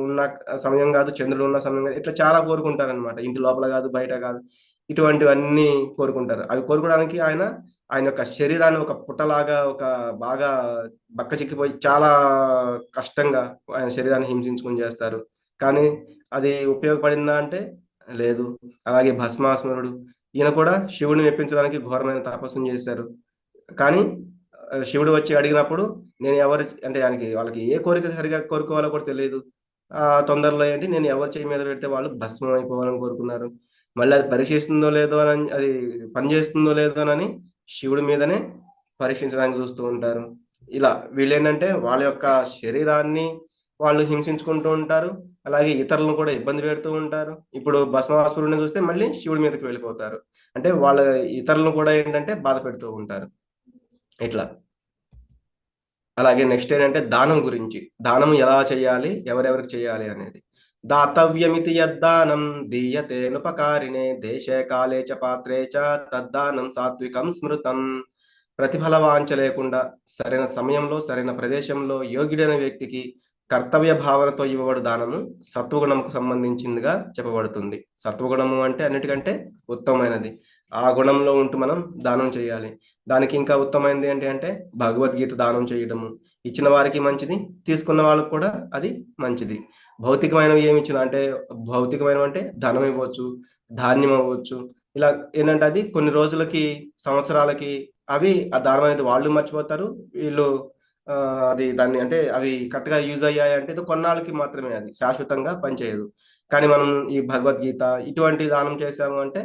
Speaker 1: ఉన్న సమయం కాదు, చంద్రుడు ఉన్న సమయం కాదు, ఇట్లా చాలా కోరుకుంటారనమాట. ఇంటి లోపల కాదు, బయట కాదు, ఇటువంటివన్నీ కోరుకుంటారు. అవి కోరుకోవడానికి ఆయన ఆయన యొక్క శరీరాన్ని ఒక పుట్టలాగా ఒక బాగా బక్కచిక్కిపోయి చాలా కష్టంగా ఆయన శరీరాన్ని హింసించుకొని చేస్తారు. కానీ అది ఉపయోగపడిందా అంటే లేదు. అలాగే భస్మాసురుడు ఈయన కూడా శివుడిని మెప్పించడానికి ఘోరమైన తపస్సును చేశారు. కానీ శివుడు వచ్చి అడిగినప్పుడు నేను ఎవరు అంటే వాళ్ళకి ఏ కోరిక సరిగా కోరుకోవాలో కూడా తెలియదు. తొందరలో ఏంటి నేను ఎవరి చేయి మీద పెడితే వాళ్ళు భస్మం అయిపోవాలని కోరుకున్నారు. మళ్ళీ అది పరీక్షిస్తుందో లేదో అని అది పని చేస్తుందో లేదోనని శివుడి మీదనే పరీక్షించడానికి చూస్తూ ఉంటారు. ఇలా వీళ్ళేంటంటే వాళ్ళ యొక్క శరీరాన్ని వాళ్ళు హింసించుకుంటూ ఉంటారు. అలాగే ఇతరులను కూడా ఇబ్బంది పెడుతూ ఉంటారు. ఇప్పుడు భస్మాసురుడిని చూస్తే మళ్ళీ శివుడి మీదకి వెళ్ళిపోతారు. అంటే వాళ్ళ ఇతరులను కూడా ఏంటంటే బాధ పెడుతూ ఉంటారు. ఇట్లా. అలాగే నెక్స్ట్ ఏంటంటే దానం గురించి. దానం ఎలా చేయాలి? ఎవరెవరికి చేయాలి అనేది. దాతవ్యమితి యద్దానం దీయతేనుపకారిణే దేశే కాలే చ పాత్రే చ తద్దానం సాత్వికం స్మృతం. ప్రతిఫల వాంఛ లేకుండా సరైన సమయంలో, సరైన ప్రదేశంలో యోగ్యుడైన వ్యక్తికి కర్తవ్య భావనతో ఇవ్వబడు దానము సత్వగుణంకు సంబంధించిందిగా చెప్పబడుతుంది. సత్వగుణము అంటే అన్నిటికంటే ఉత్తమమైనది. ఆ గుణంలో ఉంటూ మనం దానం చేయాలి. దానికి ఇంకా ఉత్తమమైనది ఏంటి అంటే భగవద్గీత దానం చేయడము. ఇచ్చిన వారికి మంచిది, తీసుకున్న వాళ్ళకు కూడా అది మంచిది. భౌతికమైనవి ఏమి ఇచ్చినా అంటే భౌతికమైనవి అంటే ధనం ఇవ్వచ్చు, ధాన్యం అవ్వచ్చు. ఇలా ఏంటంటే అది కొన్ని రోజులకి, సంవత్సరాలకి అవి ఆ దానం అనేది వాళ్ళు మర్చిపోతారు. వీళ్ళు అది దాన్ని అంటే అవి కరెక్ట్‌గా యూజ్ అయ్యాయి అంటే ఇది కొన్నాళ్ళకి మాత్రమే, అది శాశ్వతంగా పనిచేయదు. కానీ మనం ఈ భగవద్గీత ఇటువంటి దానం చేశాము అంటే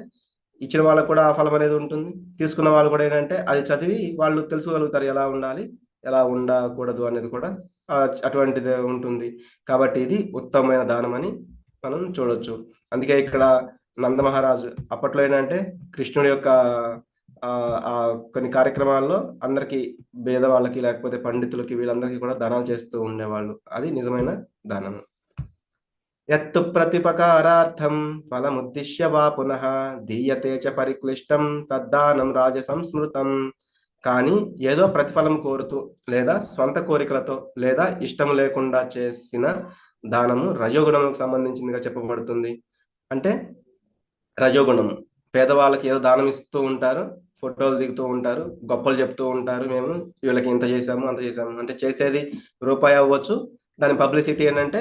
Speaker 1: ఇచ్చిన వాళ్ళకి కూడా ఆ ఫలం అనేది ఉంటుంది. తీసుకున్న వాళ్ళు కూడా ఏంటంటే అది చదివి వాళ్ళు తెలుసుకోగలుగుతారు ఎలా ఉండాలి, ఎలా ఉండకూడదు అనేది కూడా అటువంటిదే ఉంటుంది. కాబట్టి ఇది ఉత్తమమైన దానం అని మనం చూడొచ్చు. అందుకే ఇక్కడ నందమహారాజు అప్పట్లో ఏంటంటే కృష్ణుడి యొక్క కొన్ని కార్యక్రమాల్లో అందరికీ పేదవాళ్ళకి లేకపోతే పండితులకి వీళ్ళందరికీ కూడా దానాలు చేస్తూ ఉండేవాళ్ళు. అది నిజమైన దానము. యత్తు ప్రతిపకారార్థం ఫలముద్దిశ్య వా పునః దీయతే చ పరిక్లిష్టం తద్దానం రాజసంస్మృతం. కానీ ఏదో ప్రతిఫలం కోరుతూ లేదా స్వంత కోరికలతో లేదా ఇష్టం లేకుండా చేసిన దానము రజోగుణముకు సంబంధించిందిగా చెప్పబడుతుంది. అంటే రజోగుణము పేదవాళ్ళకి ఏదో దానం ఇస్తూ ఉంటారు, ఫోటోలు దిగుతూ ఉంటారు, గొప్పలు చెప్తూ ఉంటారు, మేము వీళ్ళకి ఇంత చేశాము అంత చేశాము అంటే చేసేది రూపాయి అవ్వచ్చు, దాని పబ్లిసిటీ ఏంటంటే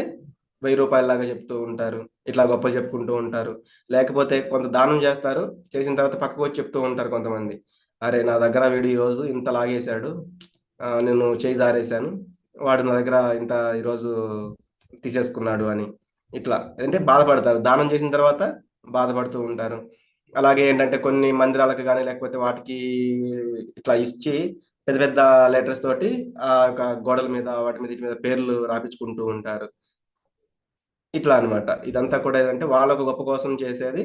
Speaker 1: 1000 రూపాయలలాగా చెప్తూ ఉంటారు. ఇట్లా గొప్పలు చెప్పుకుంటూ ఉంటారు. లేకపోతే కొంత దానం చేస్తారు, చేసిన తర్వాత పక్కకు వచ్చి చెప్తూ ఉంటారు కొంతమంది. అరే నా దగ్గర వీడు ఈరోజు ఇంత లాగేశాడు, నేను చేయి జారేశాను, వాడు నా దగ్గర ఇంత ఈరోజు తీసేసుకున్నాడు అని. ఇట్లా అంటే బాధపడతారు, దానం చేసిన తర్వాత బాధపడుతూ ఉంటారు. అలాగే ఏంటంటే కొన్ని మందిరాలకు కానీ లేకపోతే వాటికి ఇట్లా ఇచ్చి పెద్ద పెద్ద లెటర్స్ తోటి ఆ యొక్క గోడల మీద వాటి మీద వీటి మీద పేర్లు రాపించుకుంటూ ఉంటారు. ఇట్లా అన్నమాట. ఇదంతా కూడా ఏంటంటే వాళ్ళకు గొప్ప కోసం చేసేది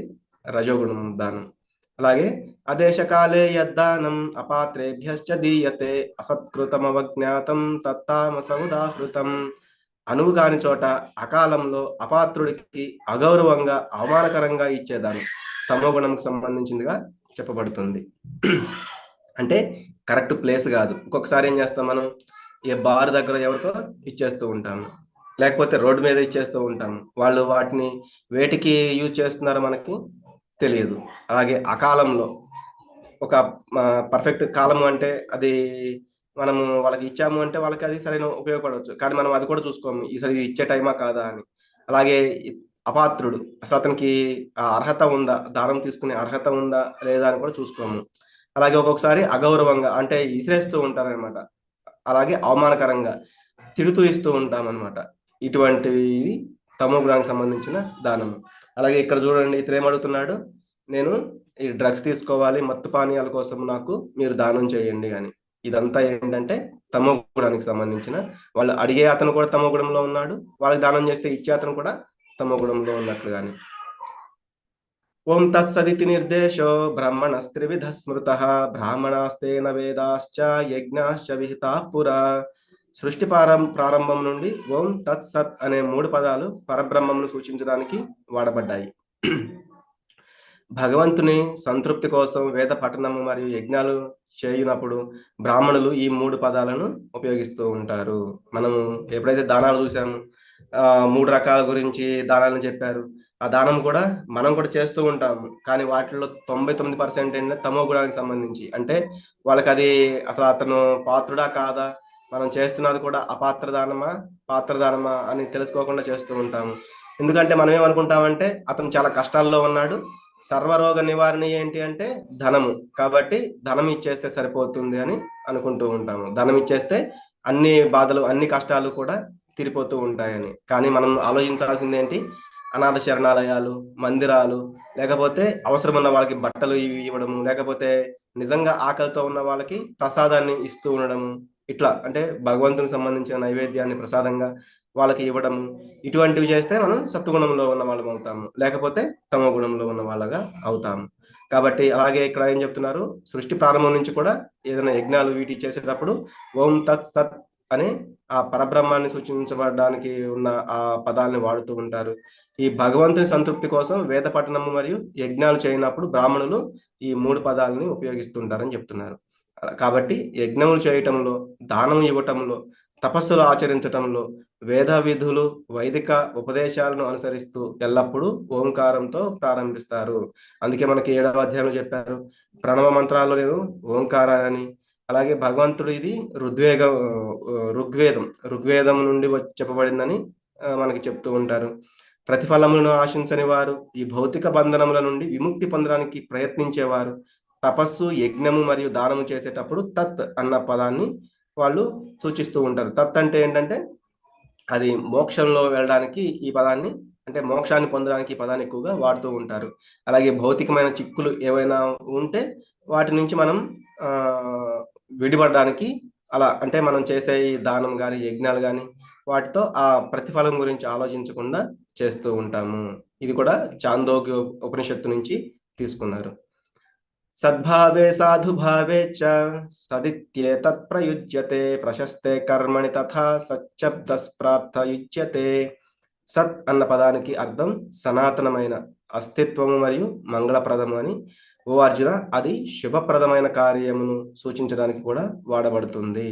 Speaker 1: రజోగుణం దానం. అలాగే అదేశకాలే యద్దానం అపాత్రేభ్యశ్చ దీయతే అసత్కృతమవజ్ఞాతం తత్తామసముదాహృతం. అనువు కాని చోట అకాలంలో అపాత్రుడికి అగౌరవంగా అవమానకరంగా ఇచ్చేదానం తమోగుణంకు సంబంధించిందిగా చెప్పబడుతుంది. అంటే కరెక్ట్ ప్లేస్ కాదు. ఒక్కొక్కసారి ఏం చేస్తాం మనం, ఏ బార్ దగ్గర ఎవరికో ఇచ్చేస్తూ ఉంటాము, లేకపోతే రోడ్డు మీద ఇచ్చేస్తూ ఉంటాము. వాళ్ళు వాటిని వేటికి యూజ్ చేస్తున్నారో మనకి తెలియదు. అలాగే అకాలంలో ఒక పర్ఫెక్ట్ కాలము అంటే అది మనము వాళ్ళకి ఇచ్చాము అంటే వాళ్ళకి అది సరైన ఉపయోగపడవచ్చు. కానీ మనం అది కూడా చూసుకోము, ఈసారి ఇది ఇచ్చే టైమా కాదా అని. అలాగే అపాత్రుడు అసలు అతనికి అర్హత ఉందా, దానం తీసుకునే అర్హత ఉందా లేదా అని కూడా చూసుకోము. అలాగే ఒక్కొక్కసారి అగౌరవంగా అంటే ఇసిరేస్తూ ఉంటారనమాట. అలాగే అవమానకరంగా తిడుతూ ఇస్తూ ఉంటాం అనమాట. ఇటువంటివి తమో గుణానికి సంబంధించిన దానము. అలాగే ఇక్కడ చూడండి, ఇతను ఏమడుగుతున్నాడు, నేను ఈ డ్రగ్స్ తీసుకోవాలి, మత్తు పానీయాల కోసం నాకు మీరు దానం చేయండి అని. ఇదంతా ఏంటంటే తమో గుణానికి సంబంధించిన, వాళ్ళు అడిగే అతను కూడా తమో గుణంలో ఉన్నాడు, వాళ్ళకి దానం చేస్తే ఇచ్చే అతను కూడా తమో గుణంలో ఉన్నట్లుగాని. ఓం తత్సదితి నిర్దేశో బ్రహ్మణస్త్రివిధ స్మృతః బ్రాహ్మణాస్తేన వేదాశ్చ యజ్ఞాశ్చ విహితాః పురా సృష్టి ప్రారంభం నుండి ఓం తత్ సత్ అనే 3 పదాలు పరబ్రహ్మంను సూచించడానికి వాడబడ్డాయి. భగవంతుని సంతృప్తి కోసం వేద పఠనము మరియు యజ్ఞాలు చేయునప్పుడు బ్రాహ్మణులు ఈ 3 పదాలను ఉపయోగిస్తూ ఉంటారు. మనము ఎప్పుడైతే దానాలు చూసామో 3 రకాల గురించి దానాలను చెప్పారు. ఆ దానం కూడా మనం కూడా చేస్తూ ఉంటాము. కానీ వాటిల్లో 99% ఏంటంటే తమో గుణానికి సంబంధించి. అంటే వాళ్ళకది అసలు అతను పాత్రుడా? కాదా? మనం చేస్తున్నది కూడా అపాత్ర దానమా? పాత్ర దానమా? అని తెలుసుకోకుండా చేస్తూ ఉంటాము. ఎందుకంటే మనం ఏమనుకుంటామంటే అతను చాలా కష్టాల్లో ఉన్నాడు. సర్వరోగ నివారణ ఏంటి అంటే ధనము. కాబట్టి ధనం ఇచ్చేస్తే సరిపోతుంది అని అనుకుంటూ ఉంటాము. ధనం ఇచ్చేస్తే అన్ని బాధలు, అన్ని కష్టాలు కూడా తీరిపోతూ ఉంటాయని. కానీ మనం ఆలోచించాల్సిందేంటి? అనాథ శరణాలయాలు, మందిరాలు, లేకపోతే అవసరమున్న వాళ్ళకి బట్టలు ఇవి ఇవ్వడము, లేకపోతే నిజంగా ఆకలితో ఉన్న వాళ్ళకి ప్రసాదాన్ని ఇస్తూ ఉండడము. ఇట్లా అంటే భగవంతునికి సంబంధించిన నైవేద్యాన్ని ప్రసాదంగా వాళ్ళకి ఇవ్వడము. ఇటువంటివి చేస్తే మనం సత్వగుణంలో ఉన్న వాళ్ళం అవుతాము. లేకపోతే తమో గుణంలో ఉన్న వాళ్ళగా అవుతాము. కాబట్టి అలాగే ఇక్కడ ఏం చెప్తున్నారు? సృష్టి ప్రారంభం నుంచి కూడా ఏదైనా యజ్ఞాలు వీటికి చేసేటప్పుడు ఓం తత్ సత్ అనే ఆ పరబ్రహ్మాన్ని సూచించబడడానికి ఉన్న ఆ పదాలని వాడుతూ ఉంటారు. ఈ భగవంతుని సంతృప్తి కోసం వేద పఠనము మరియు యజ్ఞాలు చేయనప్పుడు బ్రాహ్మణులు ఈ 3 పదాలని ఉపయోగిస్తుంటారని చెప్తున్నారు. కాబట్టి యజ్ఞములు చేయటంలో, దానం ఇవ్వటంలో, తపస్సులు ఆచరించటంలో, వేద విధులు, వైదిక ఉపదేశాలను అనుసరిస్తూ ఎల్లప్పుడూ ఓంకారంతో ప్రారంభిస్తారు. అందుకే మనకి 7వ అధ్యాయంలో చెప్పారు. ప్రణవ మంత్రాల్లో నేను ఓంకారాన్ని, అలాగే భగవంతుడు ఇది ఋగ్వేదం నుండి చెప్పబడిందని మనకి చెప్తూ ఉంటారు. ప్రతిఫలములను ఆశించని వారు, ఈ భౌతిక బంధనముల నుండి విముక్తి పొందడానికి ప్రయత్నించేవారు తపస్సు, యజ్ఞము మరియు దానము చేసేటప్పుడు తత్ అన్న పదాన్ని వాళ్ళు సూచిస్తూ ఉంటారు. తత్ అంటే ఏంటంటే అది మోక్షంలో వెళ్ళడానికి ఈ పదాన్ని, అంటే మోక్షాన్ని పొందడానికి ఈ పదాన్ని ఎక్కువగా వాడుతూ ఉంటారు. అలాగే భౌతికమైన చిక్కులు ఏవైనా ఉంటే వాటి నుంచి మనం విడిపడడానికి అలా అంటే మనం చేసే ఈ దానం గాని, యజ్ఞాలు గాని వాటితో ఆ ప్రతిఫలం గురించి ఆలోచించకుండా చేస్తూ ఉంటాము. ఇది కూడా చాందోగ్య ఉపనిషత్తు నుంచి తీసుకున్నారు. సద్భావే సాధుభావే చ సదిత్యేతత్ ప్రయుజ్యతే ప్రశస్తే కర్మణి తథా సచ్చబ్దస్ప్రార్థయుజ్యతే. సత్ అన్న పదానికి అర్థం సనాతనమైన, అస్తిత్వము మరియు మంగళప్రదము అని. ఓ అర్జున, అది శుభప్రదమైన కార్యమును సూచించడానికి కూడా వాడబడుతుంది.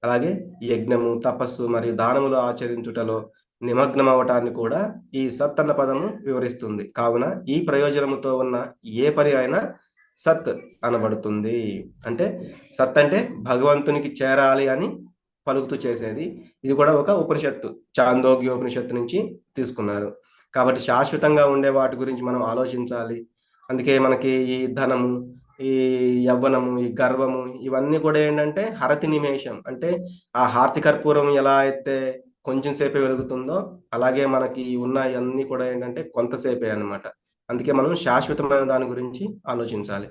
Speaker 1: అలాగే యజ్ఞము, తపస్సు మరియు దానములు ఆచరించుటలో నిమగ్నమవటాన్ని కూడా ఈ సత్ అన్న పదము వివరిస్తుంది. కావున ఈ ప్రయోజనముతో ఉన్న ఏ పని అయినా సత్ అనబడుతుంది. అంటే సత్ అంటే భగవంతునికి చేరాలి అని పలుకుతూ చేసేది. ఇది కూడా ఒక ఉపనిషత్తు, చాందోగ్య ఉపనిషత్తు నుంచి తీసుకున్నారు. కాబట్టి శాశ్వతంగా ఉండే వాటి గురించి మనం ఆలోచించాలి. అందుకే మనకి ఈ ధనము, ఈ యవ్వనము, ఈ గర్వము ఇవన్నీ కూడా ఏంటంటే హరతి నిమేషం. అంటే ఆ హారతి కర్పూరం ఎలా అయితే కొంచెం సేపే వెలుగుతుందో అలాగే మనకి ఉన్నయన్నీ కూడా ఏంటంటే కొంతసేపే అన్నమాట. అందుకే మనం శాశ్వతమైన దాని గురించి ఆలోచించాలి.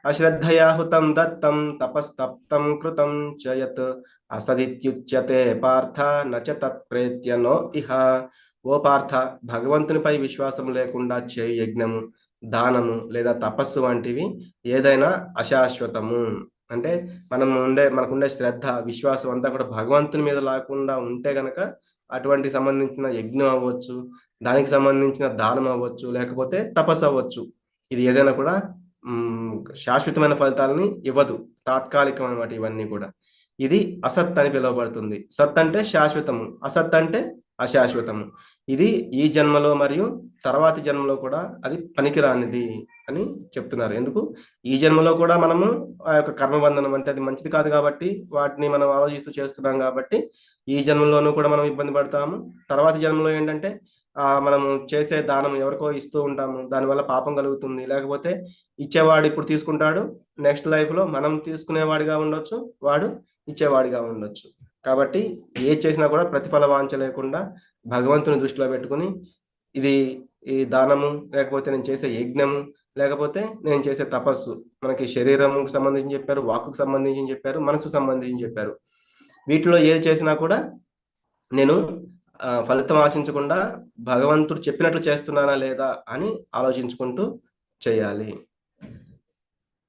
Speaker 1: అశ్రద్ధయా హుతం దత్తం తపస్తప్తం కృతం చ యత్ అసదిత్యుచ్యతే పార్థ నచ తత్ప్రేత్య నో ఇహ. ఓ పార్థ, భగవంతునిపై విశ్వాసం లేకుండా చేయు యజ్ఞము, దానము లేదా తపస్సు వంటివి ఏదైనా అశాశ్వతము. అంటే మనకుండే శ్రద్ధ, విశ్వాసం అంతా కూడా భగవంతుని మీద లేకుండా ఉంటే గనక అటువంటి సంబంధించిన యజ్ఞం అవ్వచ్చు, దానికి సంబంధించిన దానం అవ్వచ్చు, లేకపోతే తపస్సు అవ్వచ్చు. ఇది ఏదైనా కూడా శాశ్వతమైన ఫలితాలని ఇవ్వదు. తాత్కాలికం అన్నమాట ఇవన్నీ కూడా. ఇది అసత్ అని పిలువబడుతుంది. సత్ అంటే శాశ్వతము, అసత్ అంటే అశాశ్వతము. ఇది ఈ జన్మలో మరియు తర్వాతి జన్మలో కూడా అది పనికిరానిది అని చెప్తున్నారు. ఎందుకు? ఈ జన్మలో కూడా మనము ఆ యొక్క కర్మబంధనం అంటే అది మంచిది కాదు కాబట్టి వాటిని మనం ఆలోచిస్తూ చేస్తున్నాం కాబట్టి ఈ జన్మలోనూ కూడా మనం ఇబ్బంది పడతాము. తర్వాతి జన్మలో ఏంటంటే మనము చేసే దానం ఎవరికో ఇస్తూ ఉంటాము. దానివల్ల పాపం కలుగుతుంది. లేకపోతే ఇచ్చేవాడు ఇప్పుడు తీసుకుంటాడు. నెక్స్ట్ లైఫ్‌లో మనం తీసుకునేవాడిగా ఉండొచ్చు. వాడు ఇచ్చేవాడిగా ఉండొచ్చు. కాబట్టి ఏది చేసినా కూడా ప్రతిఫల వాంఛ లేకుండా భగవంతుని దృష్టిలో పెట్టుకొని ఈ దానము, లేకపోతే నేను చేసే యజ్ఞము, లేకపోతే నేను చేసే తపస్సు, మనకి శరీరంకి సంబంధించి చెప్పారు, వాక్కుకు సంబంధించి చెప్పారు, మనసుకు సంబంధించి చెప్పారు. వీటిలో ఏది చేసినా కూడా నేను ఫలితం ఆశించకుండా భగవంతుడు చెప్పినట్లు చేస్తున్నానా లేదా అని ఆలోచించుకుంటూ చేయాలి.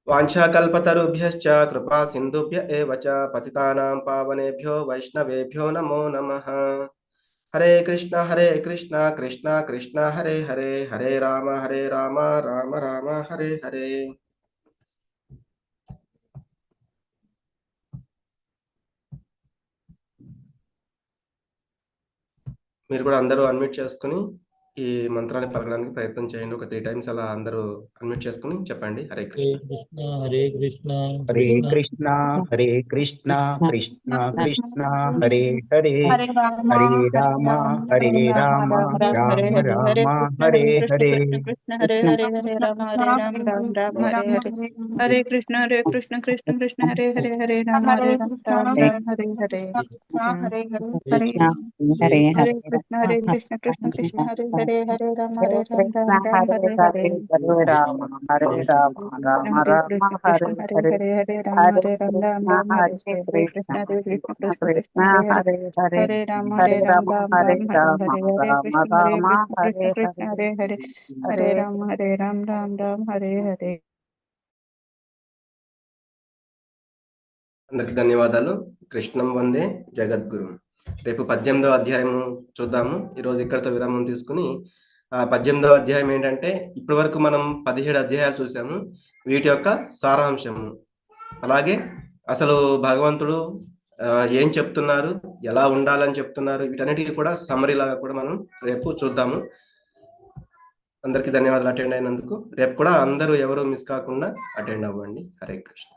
Speaker 1: వాంఛాకల్పతరుభ్యశ్చ కృపా సింధుభ్య ఏవ చ పతితానాం పావనేభ్యో వైష్ణవేభ్యో నమో నమః. హరే కృష్ణ కృష్ణ కృష్ణ హరే హరే, హరే రామ రామ రామ హరే హరే. మీరు కూడా అందరూ అన్మ్యూట్ చేసుకుని ఈ మంత్రాన్ని పలకడానికి ప్రయత్నం చేయండి. ఒక 3 టైమ్స్ అలా అందరూ అన్మ్యూట్ చేసుకుని చెప్పండి. హరే కృష్ణ
Speaker 2: హరే కృష్ణ
Speaker 3: హరే కృష్ణ హరే కృష్ణ కృష్ణ కృష్ణ హరే హరే, హరే రామ రామ రామ హరే హరే.
Speaker 4: కృష్ణ హరే హరే, హరే రామ రామ రామ హరే హరే. హరే కృష్ణ కృష్ణ కృష్ణ హరే హరే, హరే రామ రామ హరే హరే.
Speaker 5: హరే
Speaker 4: హరే కృష్ణ కృష్ణ కృష్ణ హరే హరే, హరే రామ రామ హరే హరే.
Speaker 3: రామ హరే రామ రామ రామ హరే హరే.
Speaker 4: హరే హరే రామ రామ హరే హరే. కృష్ణ కృష్ణ కృష్ణ హరే హరే, హరే రామ రామ హరే కృష్ణ కృష్ణ హరే హరే, హరే రామ రామ హరే హరే.
Speaker 1: అందరికి ధన్యవాదాలు. కృష్ణం వందే జగద్గురు. రేపు 18వ అధ్యాయము చూద్దాము. ఈరోజు ఇక్కడితో విరామం తీసుకుని 18వ అధ్యాయం ఏంటంటే, ఇప్పటి వరకు మనం 17 అధ్యాయాలు చూసాము. వీటి యొక్క సారాంశము, అలాగే అసలు భగవంతుడు ఏం చెప్తున్నారు, ఎలా ఉండాలని చెప్తున్నారు, వీటన్నిటికీ కూడా సమ్మరీ లాగా కూడా మనం రేపు చూద్దాము. అందరికీ ధన్యవాదాలు అటెండ్ అయినందుకు. రేపు కూడా అందరూ ఎవరు మిస్ కాకుండా అటెండ్ అవ్వండి. హరే కృష్ణ.